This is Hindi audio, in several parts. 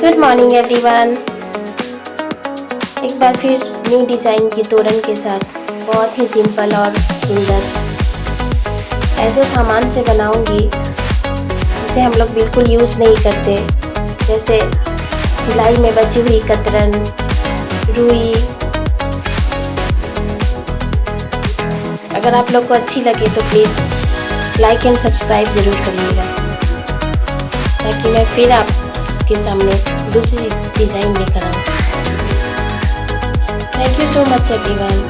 Good morning everyone. एक बार फिर न्यू डिज़ाइन की तोरण के साथ बहुत ही सिंपल और सुंदर ऐसे सामान से बनाऊंगी जिसे हम लोग बिल्कुल यूज़ नहीं करते, जैसे सिलाई में बची हुई कतरन, रुई। अगर आप लोग को अच्छी लगे तो प्लीज़ लाइक एंड सब्सक्राइब ज़रूर करिएगा, ताकि मैं फिर आपके सामने दूसरी डिज़ाइन लेकर आऊँ। Thank you so much everyone.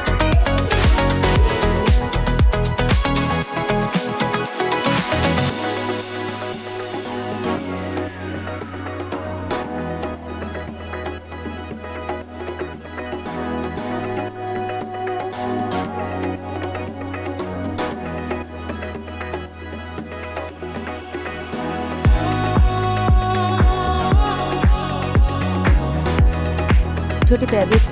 छोटे फैब्रिक